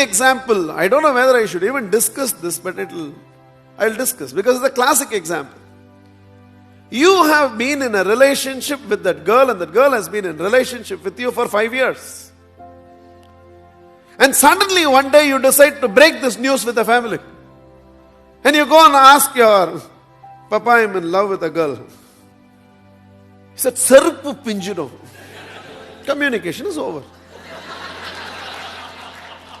example. I don't know whether I should even discuss this, but I'll discuss because it's a classic example. You have been in a relationship with that girl, and that girl has been in a relationship with you for 5 years. And suddenly one day you decide to break this news with the family. And you go and ask your Papa, I'm in love with a girl. He said, Serpu pinjino. Communication is over.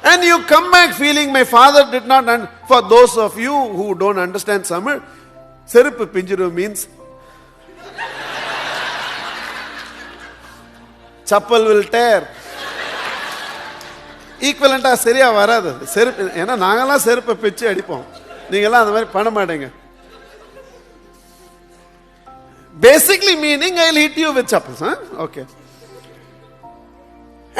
And you come back feeling my father did not, for those of you who don't understand Tamil, Serpu pinjino means chappal will tear. ஈக்குவலண்டா சரியா வராது. செருப்பு ஏன்னா நாங்கெல்லாம் செருப்பை பிச்சு அடிப்போம், நீங்கெல்லாம் அந்த மாதிரி பண்ண மாட்டீங்க. Basically meaning I'll hit you with chappals, huh? Okay.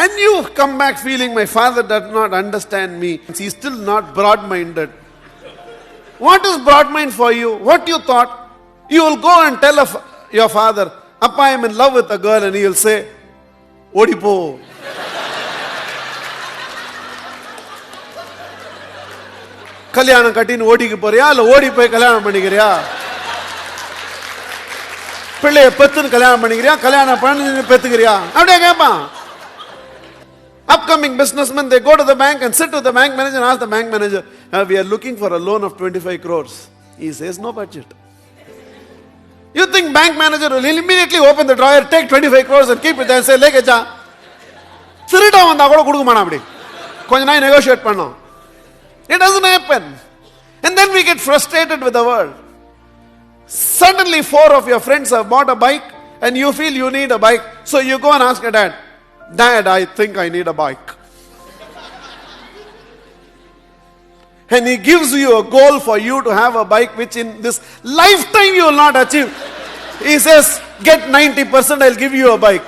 And you come back feeling my father does not understand me. He's still not broad-minded. What is broad-mind for you? What you thought? You will go and tell your father, Appa, I am in love with a girl, and he will say, Odipo. கல்யாணம் கட்டின்னு ஓடிக்கு போறியா இல்ல ஓடி போய் கல்யாணம் பண்ணிக்கிறியா? பிள்ளைய பெத்துன்னு கல்யாணம் பண்ணிக்கிறியா, கல்யாணம் பண்ணி பெத்துக்கிறியா? அப்படியே கேட்பான். Upcoming businessmen, they go to the bank and sit with the bank manager and ask the bank manager, we are looking for a loan of 25 crores. He says no budget. You think bank manager will immediately open the drawer, take 25 crores and keep it there and say, Lekecha. Sirita vanda kuda kudukku maana apdi. Konja naai negotiate pannom. It doesn't happen. And then we get frustrated with the world. Suddenly 4 of your friends have bought a bike and you feel you need a bike. So you go and ask your dad, Dad, I think I need a bike. And he gives you a goal for you to have a bike which in this lifetime you will not achieve. He says, get 90%, I'll give you a bike.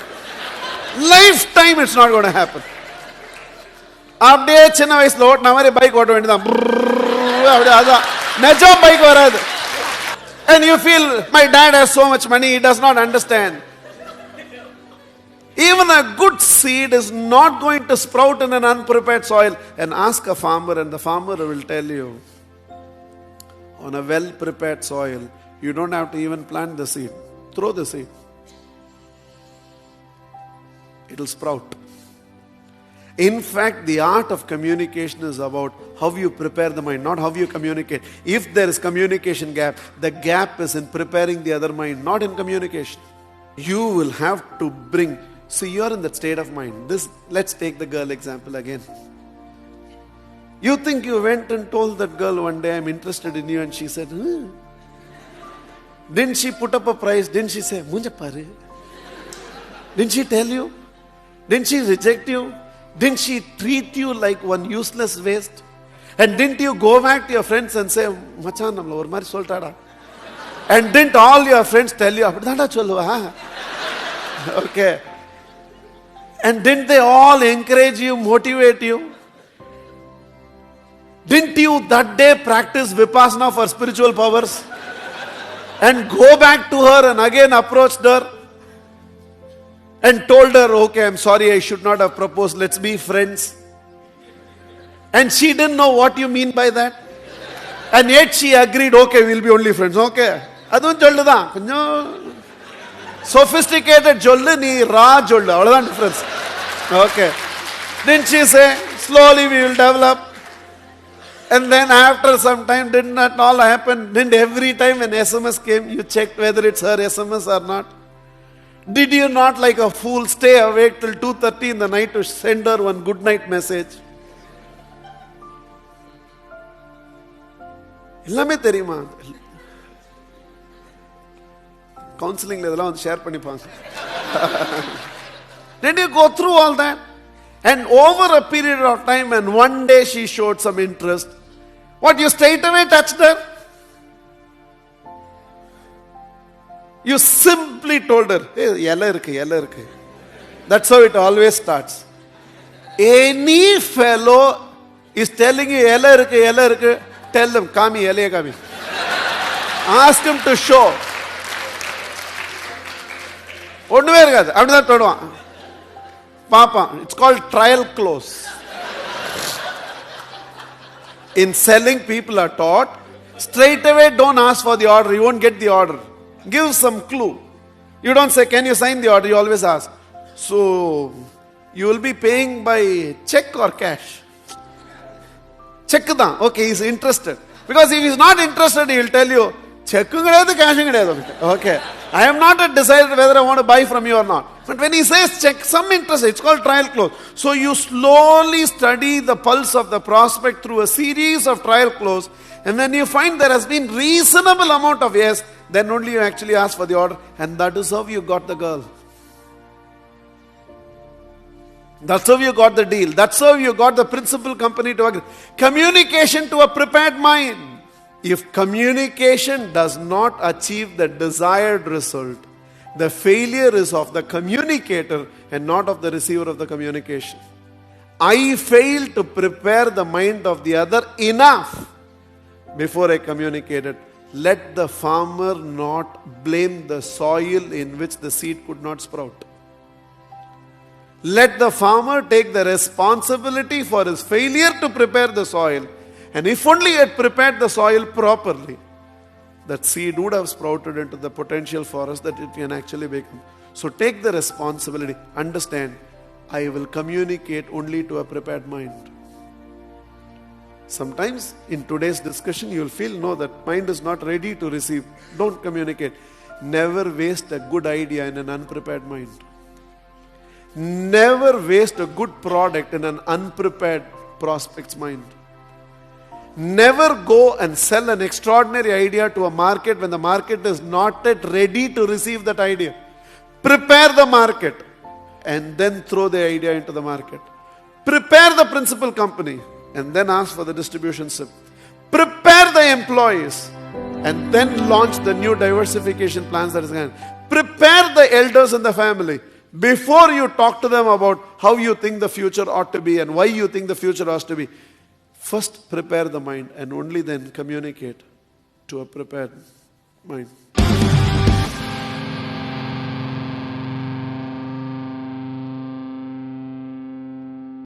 Lifetime it's not going to happen. அப்படியே சின்ன வயசுல ஓட்டின மாதிரி bike ஓட்ட வேண்டியதான். அப்படியே அதான் நிஜம் bike வராது. And you feel my dad has so much money, he does not understand. Even a good seed is not going to sprout in an unprepared soil. And ask a farmer, and the farmer will tell you, on a well prepared soil, you don't have to even plant the seed. Throw the seed. It will sprout. In fact, the art of communication is about how you prepare the mind, not how you communicate. If there is communication gap, the gap is in preparing the other mind, not in communication. You will have to bring, see, you're in that state of mind. Let's take the girl example again. You think you went and told that girl one day, I'm interested in you, and she said, Didn't she put up a price? Didn't she say, Munja pare? Didn't she tell you? Didn't she reject you? Didn't she treat you like one useless waste? And didn't you go back to your friends and say, Machan, namla or mari soltada? And didn't all your friends tell you, Abdada cholva? Okay. And didn't they all encourage you, motivate you? Didn't you that day practice Vipassana for spiritual powers? And go back to her and again approached her? And told her, okay, I'm sorry, I should not have proposed, let's be friends. And she didn't know what you mean by that. And yet she agreed, okay, we'll be only friends. Okay. Adun cholluda. Sophisticated chollu, nee raw chollu. Avladhan difference. Okay. Didn't she say, slowly we will develop? And then after some time, didn't that all happen? Didn't every time an SMS came, you checked whether it's her SMS or not? Did you not, like a fool, stay awake till 2:30 in the night to send her one good night message? எல்லாமே தெரியுமா? கவுன்சிலிங்ல இதெல்லாம் வந்து share பண்ணிப்பாங்க. Did you go through all that? And over a period of time, and one day she showed some interest, what, you straight away touched her? You simply told her, hey, yella irukku. That's how it always starts. Any fellow is telling you, yella irukku, tell them, kami, yella kami. Ask him to show. ஒண்ணுமே இருக்காது, அப்படிதான் தொடுவான். பாப்பா, it's called trial close. In selling, people are taught, straight away don't ask for the order, you won't get the order. Give some clue. You don't say, can you sign the order? You always ask. So, you will be paying by check or cash? Check da. Okay, he's interested. Because if he's not interested, he will tell you, check cash. Okay. I have not decided whether I want to buy from you or not. But when he says check, some interest, it's called trial close. So you slowly study the pulse of the prospect through a series of trial close. And when you find there has been reasonable amount of yes, then only you actually ask for the order. And that is how you got the girl. That's how you got the deal. That's how you got the principal company to agree. Communication to a prepared mind. If communication does not achieve the desired result, the failure is of the communicator and not of the receiver of the communication. I failed to prepare the mind of the other enough before I communicated. Let the farmer not blame the soil in which the seed could not sprout. Let the farmer take the responsibility for his failure to prepare the soil. And if only he had prepared the soil properly, that seed would have sprouted into the potential forest that it can actually become. So take the responsibility. Understand, I will communicate only to a prepared mind. Sometimes in today's discussion you will feel, no, that mind is not ready to receive. Don't communicate. Never waste a good idea in an unprepared mind. Never waste a good product in an unprepared prospect's mind. Never go and sell an extraordinary idea to a market when the market is not yet ready to receive that idea. Prepare the market and then throw the idea into the market. Prepare the principal company and then ask for the distribution slip. Prepare the employees and then launch the new diversification plans that is going. Prepare the elders in the family before you talk to them about how you think the future ought to be and why you think the future ought to be. First prepare the mind and only then communicate to a prepared mind.